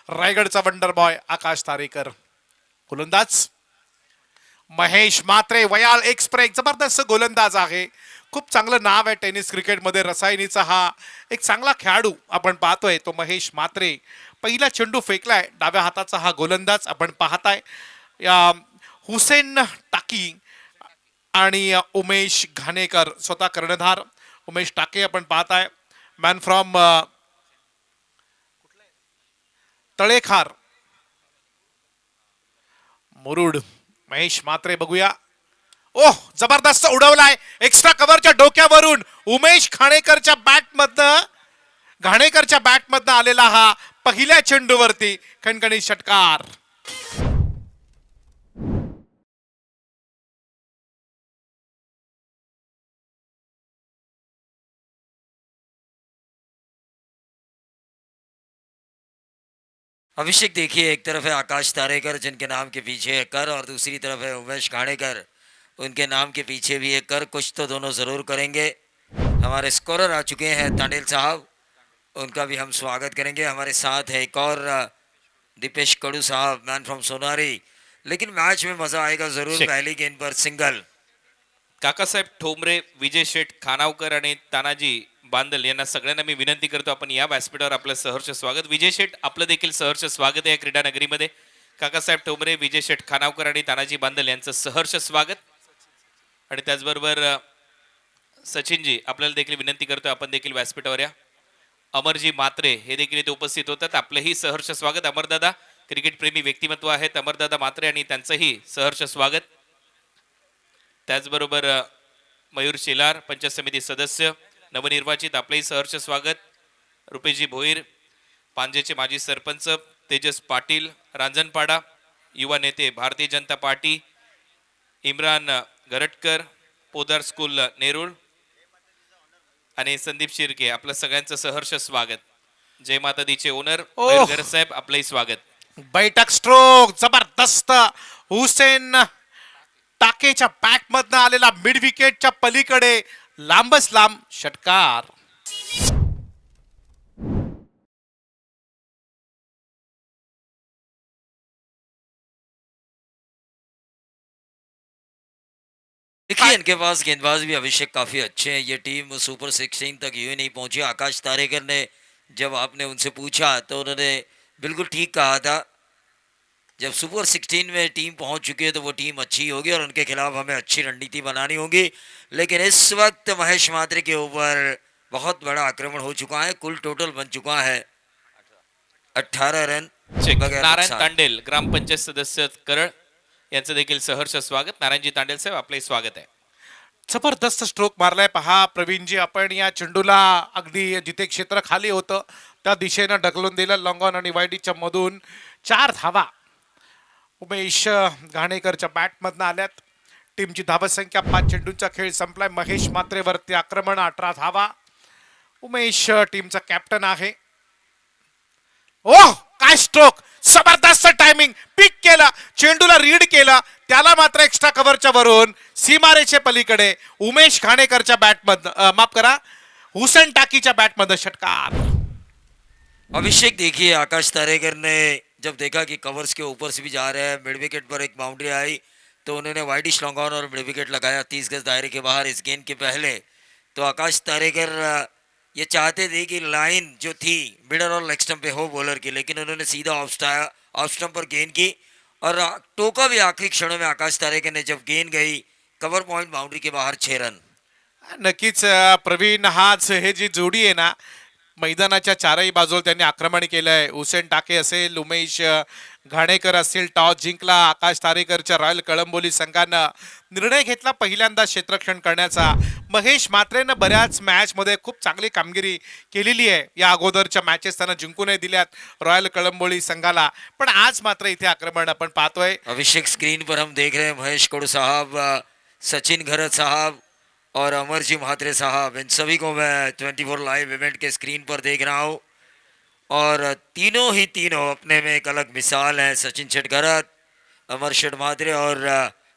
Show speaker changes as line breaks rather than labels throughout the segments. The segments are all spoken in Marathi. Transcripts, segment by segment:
रायगडचा वंडर बॉय आकाश तारेकर. गोलंदाज महेश मात्रे वयाल एक्सप्रेस जबरदस्त गोलंदाज आहे. खूप चांगलं नाव आहे टेनिस क्रिकेटमध्ये. रसायनीचा हा एक चांगला खेळाडू आपण पाहतोय तो महेश मात्रे. पहिला चेंडू फेकलाय. डाव्या हाताचा हा गोलंदाज आपण पाहताय. हुसेन टाकी आणि उमेश घाणेकर स्वतः कर्णधार. उमेश टाके आपण पाहताय. Man from Talekhar Murud. महेश मात्रे बघूया. ओह जबरदस्त उडवलाय एक्स्ट्रा कव्हरच्या डोक्यावरून. उमेश घाणेकरच्या बॅटमधनं आलेला हा पहिल्या चेंडूवरती खणखणीत षटकार.
अभिषेक देखिए, एक तरफ है आकाश तारेकर जिनके नाम के पीछे है कर और दूसरी तरफ है उमेश घाणेकर, उनके नाम के पीछे भी है कर. कुछ तो दोनों ज़रूर करेंगे. हमारे स्कोरर आ चुके हैं तांडेल साहब, उनका भी हम स्वागत करेंगे. हमारे साथ है एक और दीपेश कड़ू साहब, मैन फ्रॉम सोनारी. लेकिन मैच में मज़ा आएगा ज़रूर. पहली गेंद पर सिंगल.
काकासाहेब ठोंबरे, विजय शेठ खानावकर आणि तानाजी बांदल यांना सगळ्यांना मी विनंती करतो आपण या व्यासपीठावर आपलं सहर्ष स्वागत. विजय शेठ आपलं देखील सहर्ष स्वागत आहे क्रीडा नगरीमध्ये. काकासाहेब ठोंबरे, विजय शेठ खानावकर आणि तानाजी बांदल यांचं सहर्ष स्वागत. आणि त्याचबरोबर सचिनजी आपल्याला देखील विनंती करतो आपण देखील व्यासपीठावर या. अमरजी मात्रे हे देखील इथे उपस्थित होतात. आपलंही सहर्ष स्वागत. अमरदादा क्रिकेट प्रेमी व्यक्तिमत्व आहेत अमरदादा मात्रे आणि त्यांचंही सहर्ष स्वागत. त्याचबरोबर मयूर शेलार पंचायत समिती सदस्य नवनिर्वाचित, आपलंही सहर्ष स्वागत. रुपेशजी भोईर पांजेचे माजी सरपंच, तेजस पाटील रांजणपाडा, युवा नेते भारतीय जनता पार्टी, इम्रान गरटकर पोदार स्कूल नेरूळ आणि संदीप शिर्के, आपलं सगळ्यांचं सहर्ष स्वागत. जय माता दीचे ओनर मयूर साहेब आपलंही स्वागत.
बैठक स्ट्रोक जबरदस्त. हुसेन टाकेच्या बॅटमधनं आलेला मिड विकेटच्या पलीकडे लांबच लांब षटकार.
देखिए, इनके पास गेंदबाज भी अभिषेक काफ़ी अच्छे हैं. ये टीम सुपर 16 तक यूं नहीं पहुंची. आकाश तारेकर ने जब आपने उनसे पूछा तो उन्होंने बिल्कुल ठीक कहा था. जब सुपर 16 में टीम पहुंच चुकी है तो वो टीम अच्छी होगी और उनके खिलाफ हमें अच्छी रणनीति बनानी होगी. लेकिन इस वक्त महेश मात्रे के ऊपर बहुत बड़ा आक्रमण हो चुका है. कुल टोटल बन चुका है 18 रन.
नारायण तांडेल ग्रामपंचायत सदस्य करळ यांचं देखील सहर्ष स्वागत. नारायणजी तांडेल साहेब आपलंही स्वागत आहे.
जबरदस्त स्ट्रोक मारलाय पहा प्रवीणजी. आपण या चेंडूला अगदी जिथे क्षेत्र खाली होतं त्या दिशेनं ढकलून दिलं. लॉंग ऑन आणि वाईडीच्या मधून 4 धावा उमेश घाणेकरच्या बॅटमधनं आल्यात. टीमची धावसंख्या 5 चेंडूंचा खेळ संपलाय. महेश मात्रेवरती आक्रमण 18 धावा. उमेश टीमचा कॅप्टन आहे. ओह काय स्ट्रोक. जबरदस्त टायमिंग. पिक केला, चेंडूला रीड केला, त्याला मात्र एक्स्ट्रा कव्हरच्या वरून सीमारेच्या पलीकडे उमेश घाणेकरच्या बॅटमधनं माफ करा हुसेन टाकीच्या बॅटमधनं षटकार.
अभिषेक देखिए, आकाश तारेकर ने जब देखा कि कवर्स के ऊपर से भी जा रहे हैं, मिड विकेट पर एक बाउंड्री आई तो उन्होंने वाइडिश लॉन्ग ऑन और मिड विकेट लगाया 30 गज दायरे के बाहर इस गेंद के पहले. तो आकाश तारेकर ये चाहते थे कि लाइन जो थी मिडल और लेग स्टंप पे हो बॉलर की, लेकिन उन्होंने सीधा ऑफ स्टंप पर गेंद की और टोका भी आखिरी क्षणों में आकाश तारेकर ने जब गेंद गई कवर पॉइंट बाउंड्री के बाहर 6 रन.
नक्कीच प्रवीण हाच हे जी जोडी आहे ना मैदानाच्या चारही बाजूला त्यांनी आक्रमण केलंय. हुसेन टाके असेल, उमेश घाणेकर असतील, टॉस जिंकला. आकाश तारेकरच्या रॉयल कळंबोली संघानं निर्णय घेतला पहिल्यांदा क्षेत्ररक्षण करण्याचा. महेश मात्रेनं बऱ्याच मॅचमध्ये खूप चांगली कामगिरी केलेली आहे. या अगोदरच्या मॅचेस त्यांना जिंकूनही दिल्यात रॉयल कळंबोली संघाला. पण आज मात्र इथे आक्रमण आपण पाहतोय.
अभिषेक स्क्रीन पर हम देख रहे हैं महेश कड़ू साहब, सचिन घरत साहब और अमरजी म्हात्रे साहब. इन सभी को मैं 24 लाइव इवेंट के स्क्रीन पर देख रहा हूँ और तीनों अपने में एक अलग मिसाल है. सचिन शेटघरत, अमर शेठ म्हात्रे और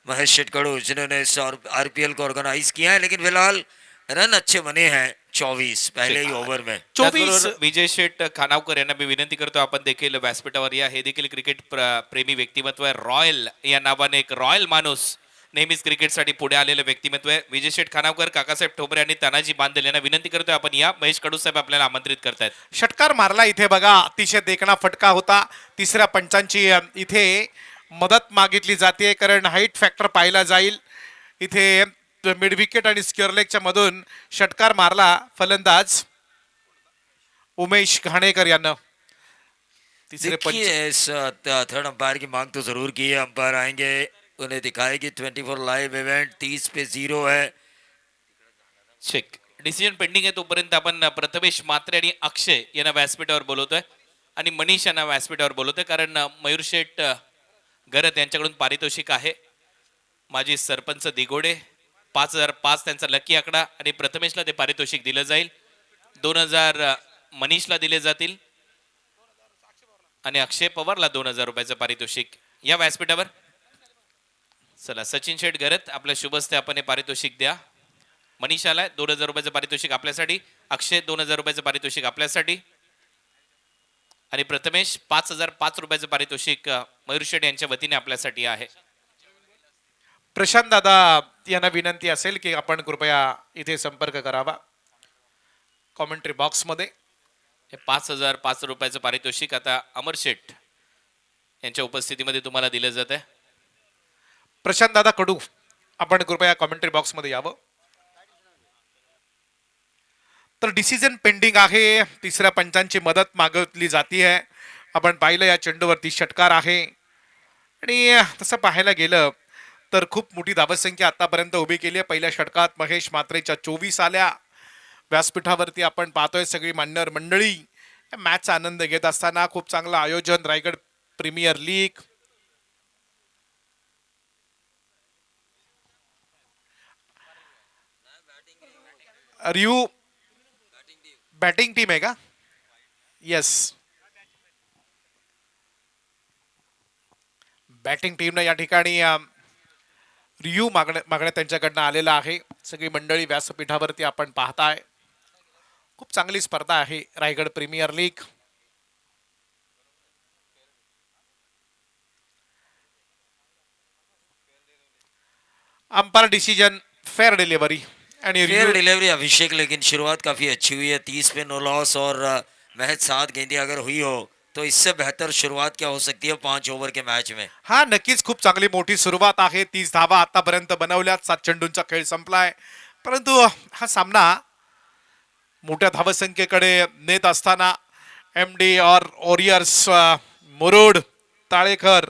महेश शेटकड़ू जिन्होंने इस RPL को ऑर्गेनाइज किया है. लेकिन फिलहाल रन अच्छे बने हैं 24 पहले ही ओव्हर में.
24
त्याचबरोबर विजय शेठ खानावकर यांना मी विनंती करतो आपण देखील व्यासपीठावर या. हे देखील क्रिकेट प्रेमी व्यक्तिमत्व आहे. रॉयल या नावाने एक रॉयल माणूस नेहमीच क्रिकेटसाठी पुढे आलेलं व्यक्तिमत्व आहे. विजय शेठ खानावकर, काकासाहेब ठोंबरे आणि तानाजी बांदल यांना विनंती करतोय आपण या. महेश कडू साहेब आपल्याला आमंत्रित करतायत.
षटकार मारला इथे बघा, अतिशय देखणा फटका होता. तिसऱ्या पंचांची इथे मदत मागितली जाते, कारण हाईट फॅक्टर पाहिला जाईल. इथे मिड विकेट आणि स्क्वेअर लेगच्या मधून षटकार मारला फलंदाज उमेश घाणेकर यानं. तिसरे पंच
देखिए इस थर्ड अंपायर की मांग तो जरूर की है. अंपायर आएंगे, उन्हें दिखाए कि 24 लाइव इवेंट 30 पे 0 है.
चेक डिसिजन पेंडिंग आहे. तोपर्यंत आपण प्रथमेश मात्रे आणि अक्षय यांना व्यासपीठावर बोलवतोय आणि मनीष यांना व्यासपीठावर बोलवतोय, कारण मयूर शेठ गरत यांच्याकडून पारितोषिक आहे. माजी सरपंच दिगोडे 5005 त्यांचा लकी आकडा, आणि प्रथमेशला ते पारितोषिक दिलं जाईल. 2000 मनीषला दिले जातील आणि अक्षय पवारला 2000 रुपयाचं पारितोषिक या व्यासपीठावर. चला सचिन शेठ गरत, आपल्या शुभस्ते आपण हे पारितोषिक द्या. मनीषाला 2000 रुपयाचं पारितोषिक आपल्यासाठी, अक्षय 2000 रुपयाचं पारितोषिक आपल्यासाठी, आणि प्रथमेश 5005 रुपयाचं पारितोषिक मयूर शेठ यांच्या वतीने आपल्यासाठी आहे.
प्रशांत दादा यांना विनंती असेल की आपण कृपया इथे संपर्क करावा कॉमेंट्री बॉक्स मध्ये.
हे 5005 रुपयाचं पारितोषिक आता अमर शेठ यांच्या उपस्थितीमध्ये तुम्हाला दिलं जात आहे.
प्रशांत दादा कडू, आपण कृपया कॉमेंट्री बॉक्स मध्ये यावं. तर डिसिजन पेंडिंग आहे. तिसऱ्या पंचांची मदत मागितली जाती आहे. आपण पाहिलं या चेंडूवरती षटकार आहे, आणि तसं पाहायला गेलं तर खूप मोठी धावसंख्या आतापर्यंत उभी केली आहे. पहिल्या षटकात महेश मात्रेच्या 24 आल्या. व्यासपीठावरती आपण पाहतोय सगळी मान्यवर मंडळी या मॅचचा आनंद घेत असताना. खूप चांगलं आयोजन रायगड प्रीमियर लीग. रियू बॅटिंग टीम आहे का? येस, बॅटिंग टीमनं या ठिकाणी रिव्ह्यू मागण्या त्यांच्याकडनं आलेला आहे. सगळी मंडळी व्यासपीठावरती आपण पाहताय. खूप चांगली स्पर्धा आहे Raigad premier league. Umpire decision fair delivery आणि
फेयर डिलीवरी अभिषेक, लेकिन शुरुआत काफी अच्छी हुई है. 30 पे 9 लॉस और महज 7 गेंदें अगर हुई हो तो इससे बेहतर शुरुआत क्या हो सकती है 5 ओव्हर के मॅच में.
हा नक्कीच खूप चांगली मोठी सुरुवात आहे. 30 धावा आतापर्यंत बनवल्यात. 7 चेंडूंचा खेळ संपलाय, परंतु हा सामना मोठ्या धावसंख्येकडे नेत असताना MD और वॉरियर्स मुरुड ताळेकर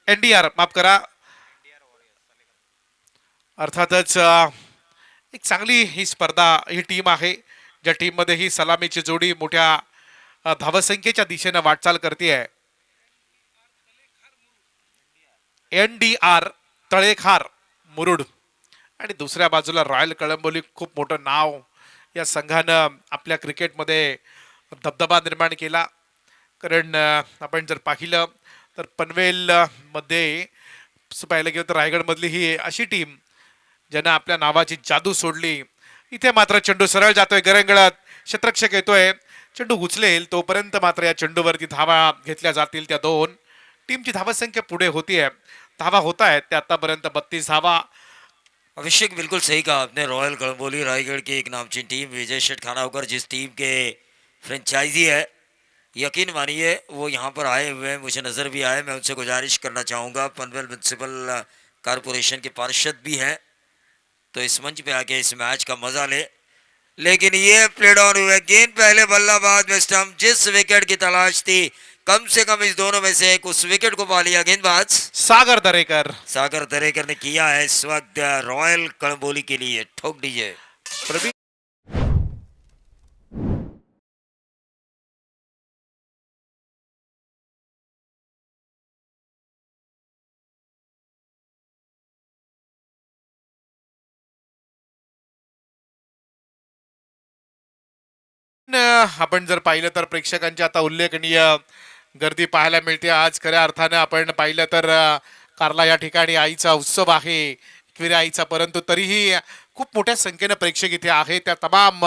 NDR माफ करा, अर्थातच एक चांगली ही स्पर्धा ही टीम आहे, ज्या टीम मध्ये ही सलामीची जोडी मोठ्या धावसंख्येच्या दिशेने वाटचाल करते आहे. NDR तळेखार मुरुड, आणि दुसऱ्या बाजूला रॉयल कळंबोली. खूप मोठं नाव या संघानं आपल्या क्रिकेटमध्ये दबदबा निर्माण केला. कारण आपण जर पाहिलं तर पनवेल मध्ये पाहिलं गेलं तर रायगडमधली ही अशी टीम ज्यानं आपल्या नावाची जादू सोडली. इथे मात्र चेंडू सरळ जातोय गरंगळत, शतरक्षक येतोय, चेंडू उचलेल तोपर्यंत मात्र या चेंडूवरती धावा घेतल्या जातील. त्या दोन टीमची धावसंख्या पुढे होतीये. धावा होत आहेत त्या आतापर्यंत 32 धावा.
अभिषेक बिल्कुल सही कहा आपने. रॉयल कड़ंबोली रायगढ़ की एक नामचीन टीम, विजय शेठ खानावकर जिस टीम के फ्रेंचाइजी है, यकीन मानिए वो यहाँ पर आए हुए हैं, मुझे नज़र भी आए. मैं उनसे गुजारिश करना चाहूँगा, पनवेल म्यूनसिपल कॉरपोरेशन के पार्षद भी हैं, तो इस मंच पे आके इस मैच का मजा ले. लेकिन ये प्लेड ऑन हुए गेंद पहले बल्लाबाज में स्टंप, जिस विकेट की तलाश थी कम से कम इस दोनों में से एक, उस विकेट को पा लिया गेंदबाज
सागर दरेकर.
सागर दरेकर ने किया है इस वक्त रॉयल कड़ंबोली के लिए. ठोक दीजिए.
प्रवीण आपण जर पाहिलं तर प्रेक्षकांची आता उल्लेखनीय गर्दी पाहायला मिळते. आज खऱ्या अर्थानं आपण पाहिलं तर कारला या ठिकाणी आईचा उत्सव आहे, एकविरा आईचा, परंतु तरीही खूप मोठ्या संख्येनं प्रेक्षक इथे आहे. त्या तमाम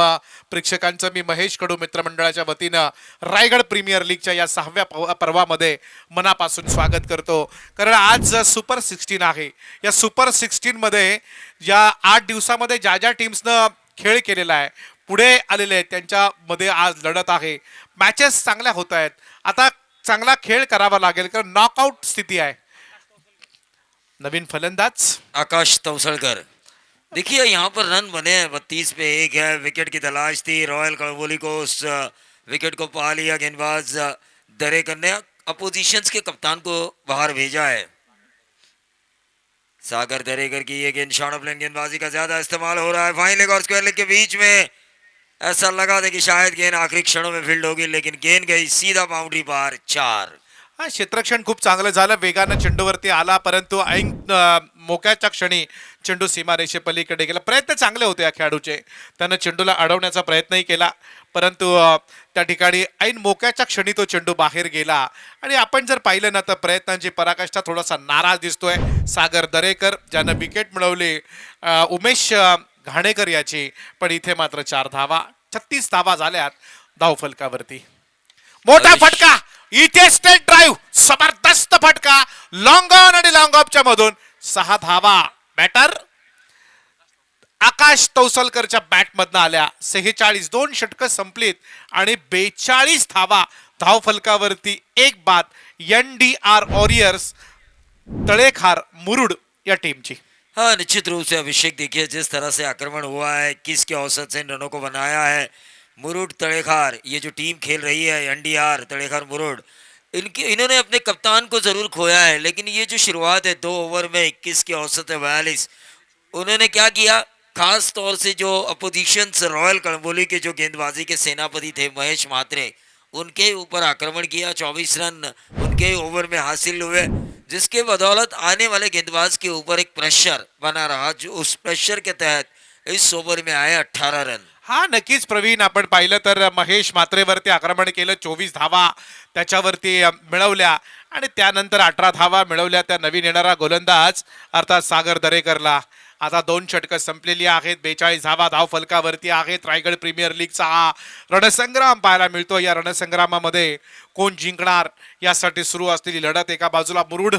प्रेक्षकांचं मी महेश कडू मित्रमंडळाच्या वतीनं रायगड प्रीमियर लीगच्या या 6व्या पर्वामध्ये मनापासून स्वागत करतो. कारण आज सुपर 16 आहे. या सुपर 16 मध्ये या 8 दिवसामध्ये ज्या ज्या टीम्सनं खेळ केलेला आहे, पुढे आलेले आहेत, त्यांच्यामध्ये आज लढत आहे. मॅचेस चांगल्या होत आहेत. आता चांगला खेळ करावा लागेल कारण नॉकआउट स्थिती आहे. नवीन फलंदाज
आकाश तवसलकर. देखिए यहाँ पर रन बने हैं, 32 पे 1 है. विकेट की तलाश थी, रॉयल कड़बोली को उस विकेट को पा लिया. गेंदबाज दरेकर ने अपोजिशंस के कप्तान को बाहर भेजा है. सागर दरेकर की ये गेंद शॉर्ट ऑफ लेन गेंदबाजी का ज्यादा इस्तेमाल हो रहा है. फाइन लेग और स्क्वायर लेग के बीच में ऐसा लगा था कि शायद गेंद आखिरी क्षणों में फील्ड होगी, लेकिन गेंद गई सीधा बाउंड्री पार. 4.
हा, क्षेत्ररक्षण खूप चांगलं झालं. वेगानं चेंडूवरती आला, परंतु ऐन मोक्याच्या क्षणी चेंडू सीमारेषे पलीकडे गेला. प्रयत्न चांगले होते या खेळाडूचे. त्यानं चेंडूला अडवण्याचा प्रयत्नही केला, परंतु त्या ठिकाणी ऐन मोक्याच्या क्षणी तो चेंडू बाहेर गेला. आणि आपण जर पाहिलं ना तर प्रयत्नांची पराकाष्ठा थोडासा नाराज दिसतोय सागर दरेकर, ज्यानं विकेट मिळवली उमेश घाणेकर याची. पण इथे मात्र 4 धावा, 36 धावा झाल्यात धावफलकावरती. मोठा फटका इथे, स्ट्रेट ड्राईव्ह, जबरदस्त फटका, लॉंग ऑन आणि लॉंग ऑफच्या मधून 6 धावा बॅटर आकाश तवसलकरच्या बॅटमधनं आल्या. 46, 2 षटकं संपलीत आणि 42 धावा धावफलकावरती. एक बाद NDR वॉरियर्स तळेखार मुरुड या टीमची.
हाँ, निश्चित रूप से अभिषेक देखिए जिस तरह से आक्रमण हुआ है, किसके औसत से इन रनों को बनाया है. मुरुड तड़ेखार ये जो टीम खेल रही है, NDR तड़ेखार मुरुड, इन्होंने अपने कप्तान को जरूर खोया है, लेकिन ये जो शुरुआत है 2 ओवर में 21 की औसत है 42. उन्होंने क्या किया, खास तौर से जो अपोजिशन रॉयल कड़बोली के जो गेंदबाजी के सेनापति थे महेश म्हात्रे, उनके ऊपर आक्रमण किया. 24 रन उनके ओवर में हासिल हुए, जिसके बदौलत आने वाले गेंदबाज के ऊपर एक प्रेशर बना रहा. जो उस प्रेशर के तहत इस ओवर में आए 18 रन.
हा, नक्कीच प्रवीण, आपण पाहिलं तर महेश म्हात्रेवरती आक्रमण केलं, 24 धावा त्याच्यावरती मिळवल्या आणि त्यानंतर 18 धावा मिळवल्या त्या नवीन येणारा गोलंदाज अर्थात सागर दरेकरला. आता 2 षटकं संपलेली आहेत, 42 धावा धावफलकावरती आहेत. रायगड प्रीमियर लीगचा हा रणसंग्राम पाहायला मिळतो. या रणसंग्रामामध्ये कोण जिंकणार यासाठी सुरू असलेली लढत. एका बाजूला मुरुड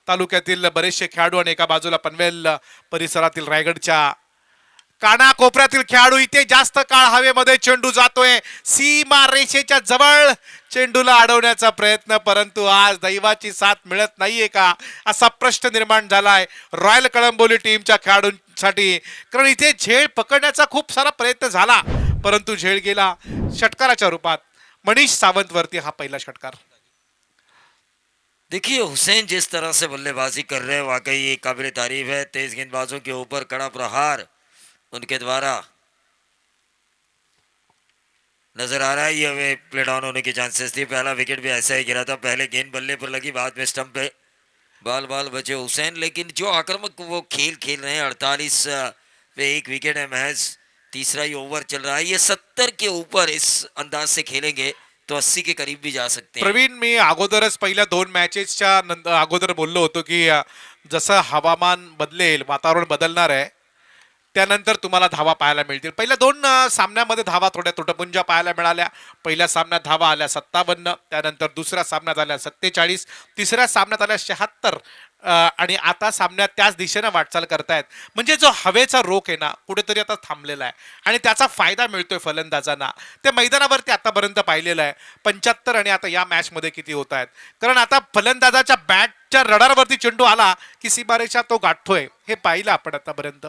तालुक्यातील बरेचसे खेळाडू आणि एका बाजूला पनवेल परिसरातील रायगडच्या कानाकोपऱ्यातील खेळाडू. इथे जास्त काळ हवेमध्ये चेंडू जातोय, सीमा रेषेच्या जवळ चेंडूला अडवण्याचा प्रयत्न, परंतु आज दैवाची साथ मिळत नाहीये का असा प्रश्न निर्माण झालाय रॉयल कळंबोली टीमच्या खेळाडूंसाठी. कारण इथे झेल पकडण्याचा खूप सारा प्रयत्न झाला, परंतु झेल गेला षटकाराच्या रूपात. मनीष सावंत वरती हा पहिला षटकार.
देखिए हुसैन जिस तरह से बल्लेबाजी कर रहे हैं, वाकई ये काबिल तारीफ है. तेज गेंदबाजों के ऊपर कड़ा प्रहार उनके द्वारा नजर आ रहा है. ये हमें प्ले डाउन होने की चांसेस थी. पहला विकेट भी ऐसा ही गिरा था, पहले गेंद बल्ले पर लगी, बाद में स्टंप पे बाल बाल बचे हुसैन. लेकिन जो आक्रामक वो खेल रहे हैं, 48 पे 1 विकेट है महज. तीसरा ही ओवर चल रहा है. ये 70 के ऊपर इस अंदाज से खेलेंगे तो 80 के करीब भी जा सकते हैं.
प्रवीण, मी अगोदरच पहिल्या 2 मॅचेसच्या अगोदर बोललो होतो की जसं हवामान बदलेल, वातावरण बदलणार आहे, त्यानंतर तुम्हाला धावा पाहायला मिळतील. पहिल्या 2 सामन्यामध्ये धावा थोड्या तुटपुंजा पाहायला मिळाल्या. पहिल्या सामन्यात धावा आल्या 57, त्यानंतर दुसऱ्या सामन्यात आल्या 47, तिसऱ्या सामन्यात आल्या 76 आणि आता सामन्यात त्याच दिशेनं वाटचाल करतायत. म्हणजे जो हवेचा रोख आहे ना, कुठेतरी आता थांबलेला आहे आणि त्याचा फायदा मिळतोय फलंदाजांना. त्या मैदानावरती आतापर्यंत पाहिलेलं आहे 75 आणि आता या मॅचमध्ये किती होत आहेत. कारण आता फलंदाजाच्या बॅटच्या रडारवरती चेंडू आला की सीमारेषा तो गाठतोय, हे पाहिलं आपण आतापर्यंत.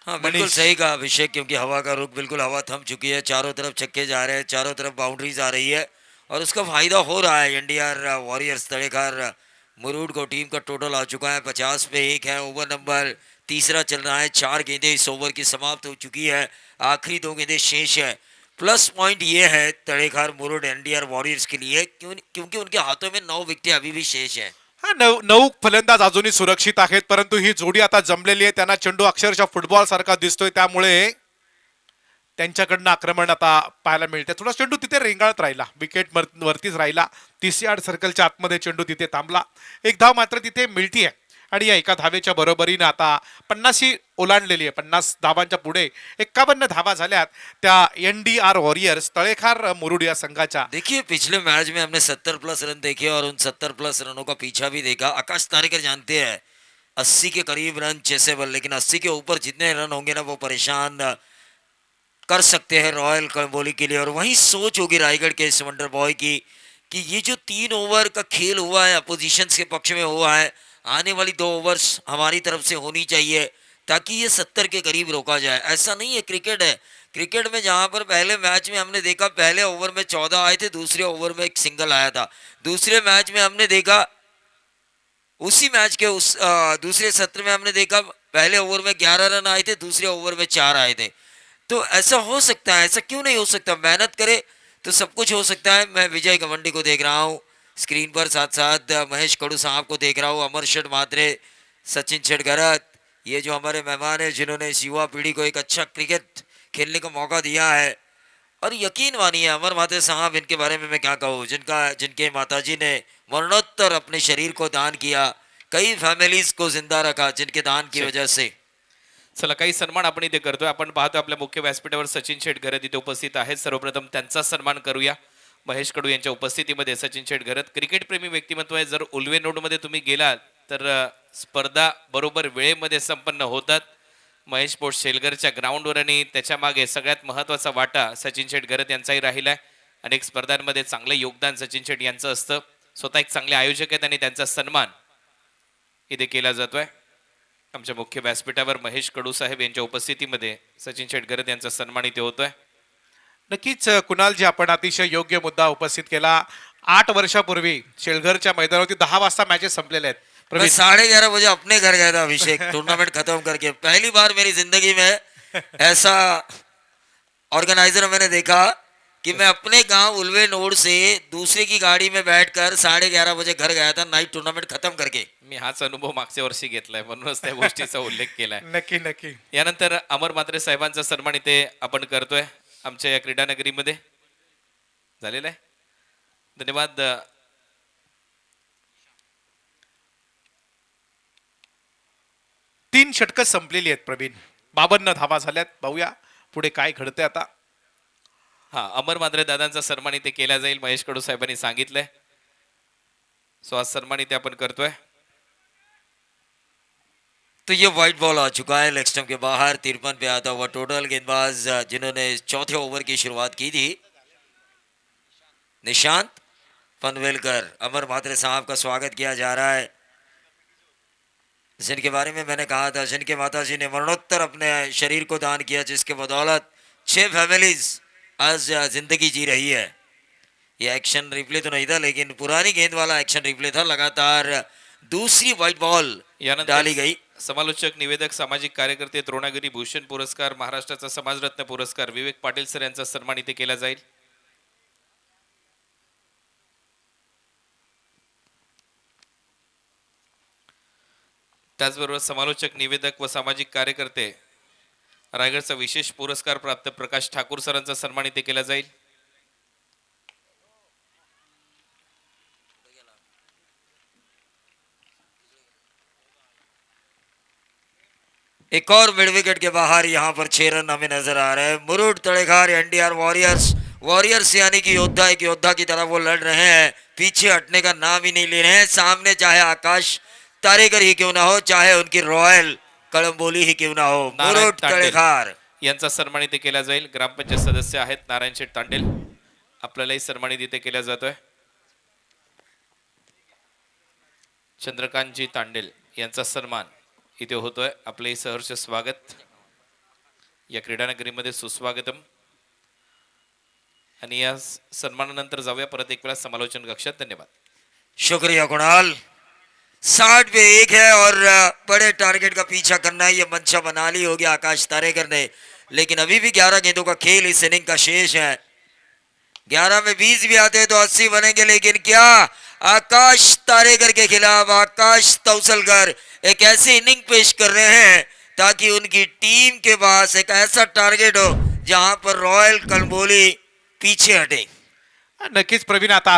हाँ, बिल्कुल सही कहा अभिषेक, क्योंकि हवा का रुख बिल्कुल, हवा थम चुकी है. चारों तरफ छक्के जा रहे हैं, चारों तरफ बाउंड्रीज आ रही है और उसका फायदा हो रहा है. NDR वॉरियर्स तड़ेखार मुरुड को टीम का टोटल आ चुका है 50 पे 1 है. ओवर नंबर तीसरा चल रहा है. 4 गेंदें इस ओवर की समाप्त हो चुकी है. आखिरी 2 गेंदें शेष है. प्लस पॉइंट ये है तड़ेखार मुरुड NDR वॉरियर्स के लिए, क्योंकि उनके हाथों में 9 विकेटें अभी भी शेष है.
हा, 9 फलंदाज अजूनही सुरक्षित आहेत, परंतु ही जोडी आता जमलेली आहे. त्यांना चेंडू अक्षरशः फुटबॉल सारखा दिसतोय, त्यामुळे त्यांच्याकडनं आक्रमण आता पाहायला मिळते. थोडा चेंडू तिथे रेंगाळत राहिला, विकेट वरतीच राहिला. 30 यार्ड सर्कलच्या आतमध्ये चेंडू तिथे थांबला. एक धाव मात्र तिथे मिळतीये आणि या एका धावेच्या बरोबरीनं आता 50 ओलांडलेली आहे. 50 धावांच्या पुढे 51 धावा झाल्यात त्या NDR वॉरियर्स तळेखार मुरुड या संघाच्या.
देखिए पिछले मैच में हमने 70 प्लस रन देखे और उन 70 प्लस रनों का पीछा भी देखा। आकाश तारेकर जानते हैं 80 के करीब रन चेसेबल, लेकिन 80 के ऊपर जितने रन होंगे ना वो परेशान कर सकते हैं रॉयल कलंबोली के लिए। और वही सोच होगी रायगढ़ के इस वंडर बॉय की कि ये जो 3 ओवर का खेल हुआ है अपोजिशन के पक्ष में हुआ है, आने वाली 2 ओवर्स हमारी तरफ से होनी चाहिए ताकि ये 70 के करीब रोका जाए। ऐसा नहीं है क्रिकेट है, क्रिकेट में जहां पर पहले मैच में हमने देखा पहले ओवर में 14 आए थे, दूसरे ओवर में एक सिंगल आया था। दूसरे मैच में हमने देखा उसी मैच के दूसरे सत्र में हमने देखा पहले ओवर में 11 रन आए थे, दूसरे ओवर में 4 आए थे। तो ऐसा हो सकता है, ऐसा क्यों नहीं हो सकता? मेहनत करे तो सब कुछ हो सकता है। मैं विजय गवंडी को देख रहा हूँ स्क्रीन पर, साथ साथ महेश कडू साहब को देख रहा हूँ, अमर शेठ मात्रे, सचिन शेठगरत, ये जो हमारे मेहमान हैं जिन्होंने इस युवा पीढ़ी को एक अच्छा क्रिकेट खेलने का मौका दिया है। और यकीन मानिए अमर मात्रे साहब, इनके बारे में मैं क्या कहूँ, जिनके माताजी ने मरणोत्तर अपने शरीर को दान किया, कई फैमिलीज को जिंदा रखा जिनके दान की वजह से।
चला काही सन्मान आपण इथे करतोय. आपण पाहतो आपल्या मुख्य व्यासपीठावर सचिन शेटघरत इथे उपस्थित आहेत. सर्वप्रथम त्यांचा सन्मान करूया. महेश कडू यांच्या उपस्थितीमध्ये सचिन शेटघरत क्रिकेट प्रेमी व्यक्तिमत्व आहे. जर उल्वे नोडमध्ये तुम्ही गेलात तर स्पर्धा बरोबर वेळेमध्ये संपन्न होतात. महेश पोट शेलगरच्या ग्राउंडवर आणि त्याच्या मागे सगळ्यात महत्त्वाचा वाटा सचिन शेटघरत यांचाही राहिला आहे. अनेक स्पर्धांमध्ये चांगलं योगदान सचिन शेट यांचं असतं. स्वतः एक चांगले आयोजक आहेत आणि त्यांचा सन्मान इथे केला जातोय. आमच्या मुख्य व्यासपीठावर महेश कडू साहेब यांच्या उपस्थितीमध्ये सचिन शेटघरत यांचा सन्मान इथे होतोय.
नक्कीच कुणाल जी आपण अतिशय योग्य मुद्दा उपस्थित केला. 8 वर्षापूर्वी शेलघरच्या मैदानावरती 10 वाजता मॅचेस संपलेले आहेत.
मैं
प्रवीण,
11:30 बजे अपने घर गया था अभिषेक, टूर्नामेंट खत्म करके। पहली बार मेरी जिंदगी में ऐसा ऑर्गेनाइजर मैंने देखा कि मैं अपने गांव उल्वे नोड से दूसरे की गाड़ी में बैठकर 11:30 बजे घर गया था नाइट टूर्नामेंट खत्म करके।
मी हाच अनुभव मागच्या वर्षी घेतलाय म्हणूनच त्या गोष्टीचा उल्लेख केलाय.
नक्की नक्की.
यानंतर अमर मात्रे साहेबांचा सन्मान इथे आपण करतोय आमच्या या क्रीडा नगरीमध्ये झालेला आहे. धन्यवाद.
3 षटकं संपलेली आहेत प्रवीण. 52 धावा झाल्यात. पाहूया पुढे काय घडतंय आता.
हा, अमर मात्रे दादांचा सन्मान इथे केला जाईल महेश कडू साहेबांनी सांगितलंय. सो आज सन्मान इथे आपण करतोय.
तो ये व्हाइट बॉल आ चुका है लेग स्टंप के बाहर, 53 पे आता हुआ टोटल। गेंदबाज जिन्होंने चौथे ओवर की शुरुआत की थी निशांत पनवेलकर, अमर मात्रे साहब का स्वागत किया जा रहा है, जिनके बारे में मैंने कहा था जिनके माताजी ने मरणोत्तर अपने शरीर को दान किया, जिसके बदौलत 6 फैमिलीज आज जिंदगी जी रही है। ये एक्शन रिप्ले तो नहीं था लेकिन पुरानी गेंद वाला एक्शन रिप्ले था। लगातार दूसरी व्हाइट बॉल डाली गई।
समालोचक, निवेदक, सामाजिक कार्यकर्ते, द्रोणागिरी भूषण पुरस्कार, महाराष्ट्राचा समाजरत्न पुरस्कार विवेक पाटील सर यांचा सन्मान इथे केला जाईल. त्याचबरोबर समालोचक, निवेदक व सामाजिक कार्यकर्ते रायगडचा विशेष पुरस्कार प्राप्त प्रकाश ठाकूर सरांचा सन्मान इथे केला जाईल.
एक और मिड विकेट के बाहर यहाँ पर 6 रन हमें नजर आ रहे हैं। Murud Tadekhar NDR warriors, warriors यानी कि योद्धा, एक योद्धा की तरह वो लड़ रहे हैं, पीछे हटने का नाम ही नहीं ले रहे हैं। सामने चाहे आकाश तारेकर ही क्यों ना हो, चाहे उनकी रॉयल कळंबोली ही क्यों ना हो, मुरुड तड़ेखार
यांचा सन्मान इथे केला जाईल. ग्रामपंचायत सदस्य आहेत नारायण शेठ तांडेल, आपल्यालाही सन्मानित इथे केला जातोय. चंद्रकांतजी तांडेल यांचा सन्मान इथे होतोय. आपले सहर्ष स्वागत या क्रीडा नगरीमध्ये, सुस्वागतम. आणि या सन्मानानंतर जाऊया परत एक वेळा समालोचन कक्षात. धन्यवाद.
शुक्रिया कुणाल। 60 पे 1 है और बड़े टारगेट का पीछा करना है, ये मंशा बना ली होगी आकाश तारेकर ने, लेकिन अभी भी 11 गेंदों का खेल इस इनिंग का शेष है। 11 में 20 भी आते तो 80 बनेंगे, लेकिन क्या आकाश तारेकर के खिलाफ आकाश तौसलकर एक ऐसी इनिंग पेश कर रहे हैं ताकि उनकी टीम के पास एक ऐसा टारगेट हो जहां पर रॉयल कलंबोली पीछे हटे।
नक्कीच प्रवीण, आता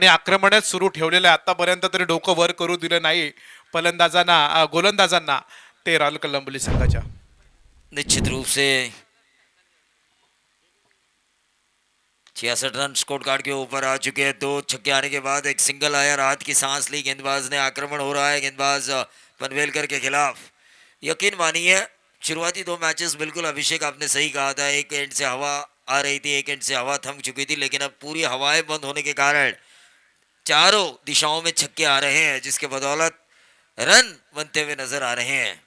आक्रमणच सुरू ठेवलेलं आहे. आतापर्यंत तरी डोकं वर करू दिलं नाही. गोलंदाजांना ते रॉयल कलंबली संघाच्या.
निश्चित रूप से 66 रन स्कोर कार्ड के ऊपर आ चुके हैं। 2 छक्के आने के बाद एक सिंगल आया, राहत की सांस ली गेंदबाज ने। आक्रमण हो रहा है गेंदबाज पनवेलकर के खिलाफ। यकीन मानिए शुरुआती 2 मैचेस बिल्कुल अभिषेक आपने सही कहा था, एक एंड से हवा आ रही थी, एक एंड से हवा थम चुकी थी, लेकिन अब पूरी हवाएं बंद होने के कारण चारों दिशाओं में छक्के आ रहे हैं, जिसके बदौलत रन बनते हुए नजर आ रहे हैं।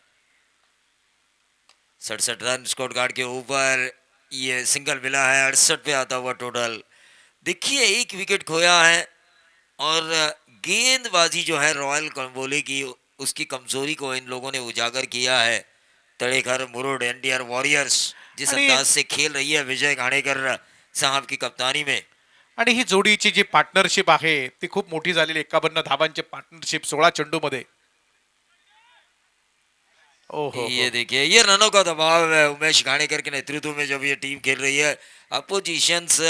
67 रन स्कोर कार्ड के ऊपर ये सिंगल मिला है, 68 पे आता हुआ टोटल। देखिए एक विकेट खोया है और गेंदबाजी जो है रॉयल कोलंबोली की, उसकी कमजोरी को इन लोगों ने उजागर किया है। तड़ेघर मुरुड एनडीआर वॉरियर्स जिस
आणि
अंदाज से खेल रही है विजय घाणेकर साहब की कप्तानी में,
आणि ही जोडीची जी पार्टनरशिप आहे ती खूप मोठी झालेली. 51 धावांची पार्टनरशिप 16 चेंडू मध्ये. ओहो
ये देखिए ये रनों का दबाव है उमेश घाणेकर के नेतृत्व में जब ये टीम खेल रही है। अपोजिशंस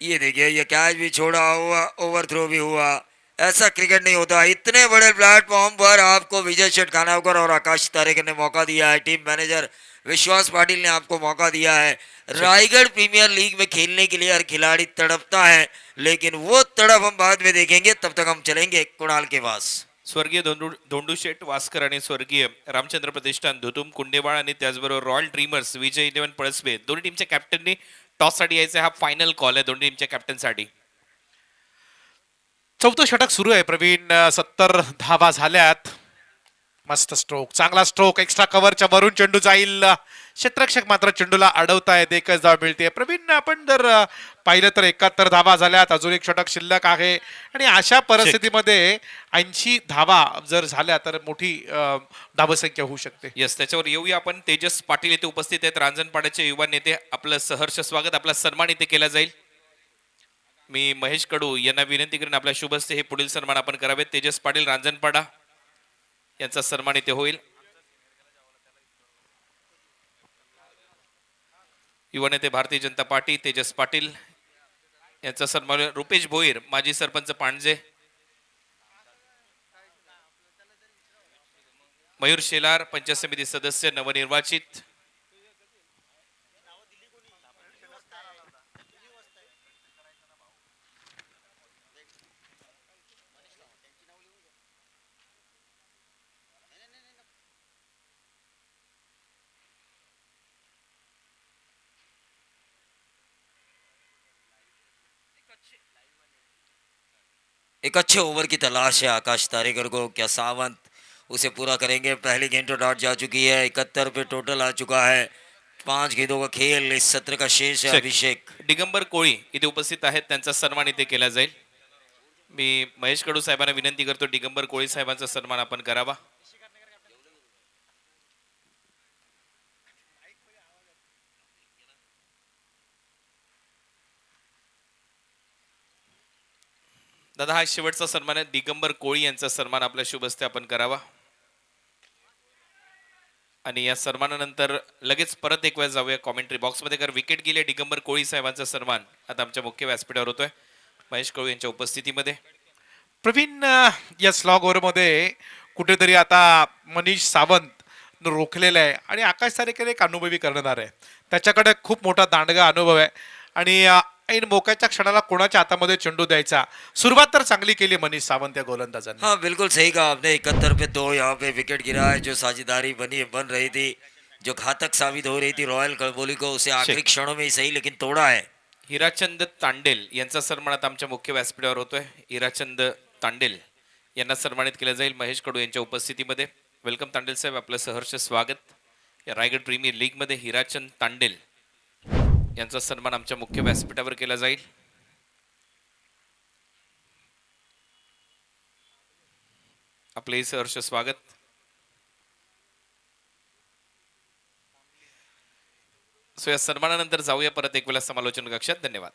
ये देखिए ये कैच भी छोड़ा हुआ, ओवर थ्रो भी हुआ। ऐसा क्रिकेट नहीं होता। इतने बड़े प्लेटफॉर्म पर आपको विजय शेठ खानावकर और आकाश तारेकर ने मौका दिया है, टीम मैनेजर विश्वास पाटिल ने आपको मौका दिया है। रायगढ़ प्रीमियर लीग में खेलने के लिए हर खिलाड़ी तड़पता है, लेकिन वो तड़प हम बाद में देखेंगे, तब तक हम चलेंगे कुणाल के पास।
स्वर्गीय धोंडू शेठ वास्कर आणि स्वर्गीय रामचंद्र प्रतिष्ठान धुतुम कुंडेवाळ आणि त्याचबरोबर रॉयल ड्रीमर्स विजय 11 पळसबे दोन्ही टीमच्या कॅप्टननी टॉस साठी यायचा. हा फायनल कॉल आहे दोन्ही टीमच्या कॅप्टनसाठी.
चौथं षटक सुरू आहे प्रवीण. 70 धावा झाल्यात. मस्त स्ट्रोक, चांगला स्ट्रोक. एक्स्ट्रा कव्हरच्या वरून चेंडू जाईल. क्षेत्ररक्षक मात्र चेंडूला अडवतायत. एकच धाव मिळते. प्रवीण आपण जर पाहिलं तर 71 धावा झाल्यात. अजून एक षटक शिल्लक आहे आणि अशा परिस्थितीमध्ये 80 धावा जर झाल्या तर मोठी धावसंख्या होऊ शकते.
यस, त्याच्यावर येऊया आपण. तेजस पाटील येथे उपस्थित आहेत, रांजणपाड्याचे युवा नेते. आपलं सहर्ष स्वागत, आपला सन्मान इथे केला जाईल. मी महेश कडू यांना विनंती करेन आपल्या शुभ हस्ते हे पुढील सन्मान आपण करावेत. तेजस पाटील रांजणपाडा यांचा सन्मान इथे होईल. युवा नेते भारतीय जनता पार्टी तेजस पाटील यांचा सन्मान. रुपेश भोईर माजी सरपंच पाणजे. मयूर शेलार पंचायत समिती सदस्य नवनिर्वाचित.
एक अच्छे ओवर की तलाश है आकाश तारेकर को। क्या सावंत उसे पूरा करेंगे? पहली गेंद तो डॉट जा चुकी है। 71 पे टोटल आ चुका है। 5 गेंदों का खेल इस सत्र का शेष है। अभिषेक
दिगंबर कोळी इथे उपस्थित आहेत, त्यांचा सन्मान इथे केला जाईल. मी महेश कडू साहेबांना विनंती करतो दिगंबर कोळी साहेबांचा सन्मान आपण करावा. दादा हा शेवटचा सन्मान आहे. दिगंबर कोळी यांचा सन्मान आपल्या शुभ हस्ते आपण करावा. आणि या सन्मानानंतर लगेच परत एक वेळ जाऊया कॉमेंट्री बॉक्समध्ये. कारण विकेट गेले दिगंबर कोळी साहेबांचा सन्मान आता आमच्या मुख्य व्यासपीठावर होतोय महेश कडू यांच्या उपस्थितीमध्ये.
प्रवीण या स्लॉग ओव्हरमध्ये कुठेतरी आता मनीष सावंत रोखलेलं आहे आणि आकाश तारेकर एक अनुभवी कर्णधार आहे. त्याच्याकडे खूप मोठा दांडगा अनुभव आहे आणि ऐन मोक्याच्या क्षणाला कोणाच्या हातामध्ये चेंडू द्यायचा. सुरुवात तर चांगली केली मनीष सावंत या गोलंदाजांनी.
हाँ बिल्कुल सही कहा आपने। 71 पे 2 यहाँ पे विकेट गिरा है। जो साझेदारी बन रही थी, जो घातक साबित हो रही थी रॉयल कलंबोली को, उसे आखिरी क्षणों में ही सही लेकिन तोड़ा है।
हिराचंद तांडेल यांचा सन्मान आता आमच्या मुख्य व्यासपीठावर होतोय. हिराचंद तांडेल यांना सन्मानित केलं जाईल महेश कडू यांच्या उपस्थितीमध्ये. वेलकम तांडेल साहेब, आपलं सहर्ष स्वागत. या रायगड प्रीमियर लीग मध्ये हिराचंद तांडेल यांचा सन्मान आमच्या मुख्य व्यासपीठावर केला जाईल. आपले सहर्ष स्वागत. सो या सन्मानानंतर जाऊया परत एक वेळा समालोचन कक्षात. धन्यवाद.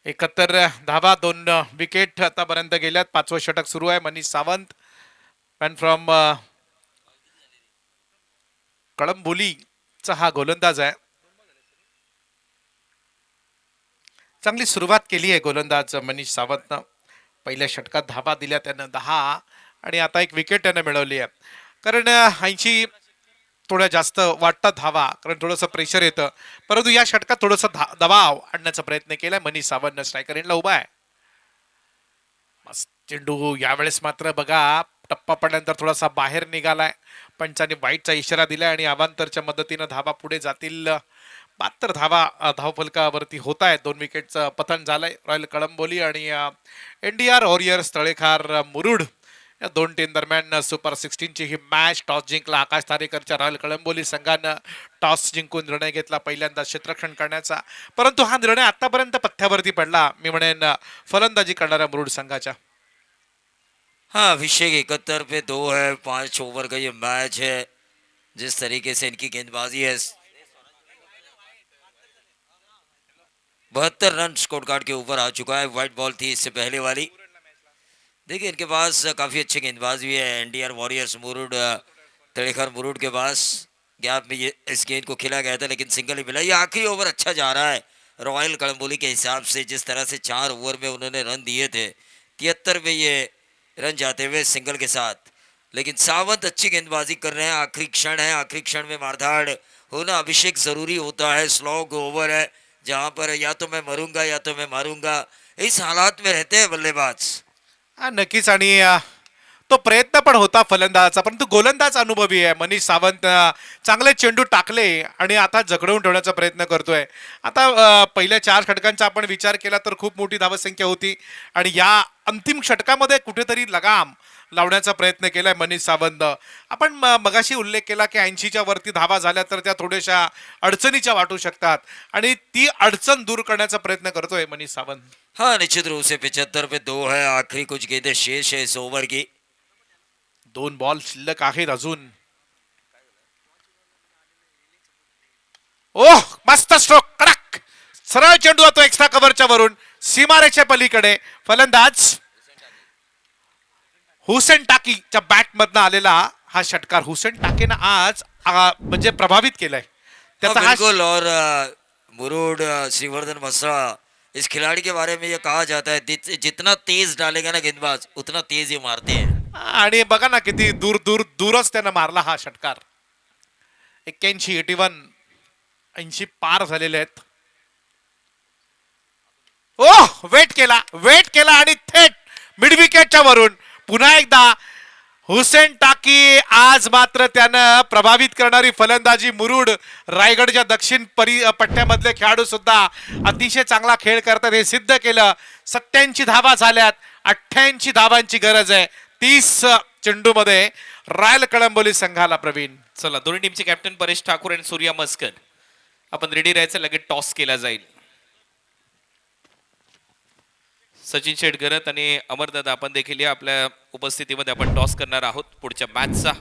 71 धावा, 2 विकेट आतापर्यंत गेल्यात. 5वं षटक सुरू आहे. मनीष सावंत मॅन फ्रॉम कळंबोलीचा हा गोलंदाज आहे. चांगली सुरुवात केली आहे गोलंदाज मनीष सावंतनं. पहिल्या षटकात धावा दिल्या त्यानं 10 आणि आता एक विकेट त्यानं मिळवली आहे. कारण 80 थोड्या जास्त वाटतात धावा, कारण थोडंसं प्रेशर येतं. परंतु या षटकात थोडंसं दबाव आणण्याचा प्रयत्न केलाय मनीष सावंतनं. स्ट्रायकर एंडला उभा आहे. मस्त चेंडू यावेळेस मात्र बघा टप्पा पडल्यानंतर थोडासा बाहेर निघालाय. पंचाने वाईटचा इशारा दिलाय आणि अवांतरच्या मदतीनं धावा पुढे जातील. 72 धावा धावफलकावरती होत आहेत. 2 विकेटचं पतन झालंय. रॉयल कळंबोली आणि NDR वॉरियर्स तळेखार मुरुड या 2 टीम दरम्यान सुपर 16 ची ही मॅच. टॉस जिंकला आकाश तारेकरच्या रॉयल कळंबोली संघानं. टॉस जिंकून निर्णय घेतला पहिल्यांदा क्षेत्ररक्षण करण्याचा, परंतु हा निर्णय आतापर्यंत पथ्यावरती पडला मी म्हणेन फलंदाजी करणाऱ्या मुरुड संघाच्या.
हाँ, अभिषेक 71 पे 2 है, 5 ओवर का ये मैच है. जिस तरीके से इनकी गेंदबाजी है, 72 रन स्कोर कार्ड के ऊपर आ चुका है. व्हाइट बॉल थी इससे पहले वाली. देखिए इनके पास काफी अच्छे गेंदबाज भी है. NDR वॉरियर्स मुरुड, तड़ेखर मुरुड के पास गैप में ये इस गेंद को खेला गया था, लेकिन सिंगल ही मिला. ये आखिरी ओवर अच्छा जा रहा है रॉयल कलम्बोली के हिसाब से. जिस तरह से 4 ओवर में उन्होंने रन दिए थे, 73 में ये रन जाते हुए सिंगल के साथ. लेकिन सावंत अच्छी गेंदबाजी कर रहे हैं. आखिरी क्षण है, आखिरी क्षण में मारधाड़ होना अभिषेक जरूरी होता है. स्लॉग ओवर है जहां पर या तो मैं मरूंगा या तो मैं मारूंगा, इस हालात में रहते हैं बल्लेबाज.
नक्कीच. आणि तो प्रयत्न पण होता फलंदाजाचा, परंतु गोलंदाज अनुभवी आहे मनीष सावंत. चांगले चेंडू टाकले आणि आता जगडवून ठेवण्याचा प्रयत्न करतोय. आता पहिल्या 4 षटकांचा आपण विचार केला तर खूप मोठी धावसंख्या होती आणि या अंतिम षटकामध्ये कुठेतरी लगाम लावण्याचा प्रयत्न केलाय मनीष सावंत. आपण मगाशी उल्लेख केला की 80च्या वरती धावा झाल्या तर त्या थोड्याशा अडचणीच्या वाटू शकतात आणि ती अडचण दूर करण्याचा प्रयत्न करतोय मनीष सावंत.
हाँ, निश्चित रूप से 75 पे 2 है. आखिरी कुछ गेंदें शेष है इस ओवर की.
2 बॉल शिल्लक आहेत अजून. ओह, मस्त स्ट्रोक, कडक सरळ चेंडू जातो एक्स्ट्रा कव्हरच्या वरून सीमारेषे पलीकडे. फलंदाज हुसेन टाकीच्या बॅट मधनं आलेला हा षटकार हुसेन टाकेनं आज म्हणजे प्रभावित केलाय.
हाँ,
त्याचा हा
बिल्कुल. और मुरुड श्रीवर्धन मसरा, इस खिलाड़ी के बारे में ये कहा जाता है जितना तेज डालेगा ना गेंदबाज उतना तेज ये मारते हैं.
आणि बघा ना किती दूर दूर दूरच त्यानं मारला हा षटकार. 81 81 80 पार झालेले आहेत. ओह, वेट केला आणि थेट मिड विकेटच्या वरून पुन्हा एकदा हुसेन टाकी. आज मात्र त्यानं प्रभावित करणारी फलंदाजी. मुरुड रायगडच्या दक्षिण पट्ट्यामधले खेळाडू सुद्धा अतिशय चांगला खेळ करतात हे सिद्ध केलं. 87 धावा झाल्यात. 88 धावांची गरज आहे 30 चेंडू मध्ये रॉयल कळंबोली संघाला. प्रवीण,
चला दोन्ही टीमचे कॅप्टन परेश ठाकूर आणि सूर्या मस्कर आपण रेडी राहायचं. लगेच टॉस केला जाईल. सचिन शेठ गरत आणि अमरदादा आपण देखील या आपल्या उपस्थितीमध्ये आपण टॉस करणार आहोत पुढच्या मॅचचा.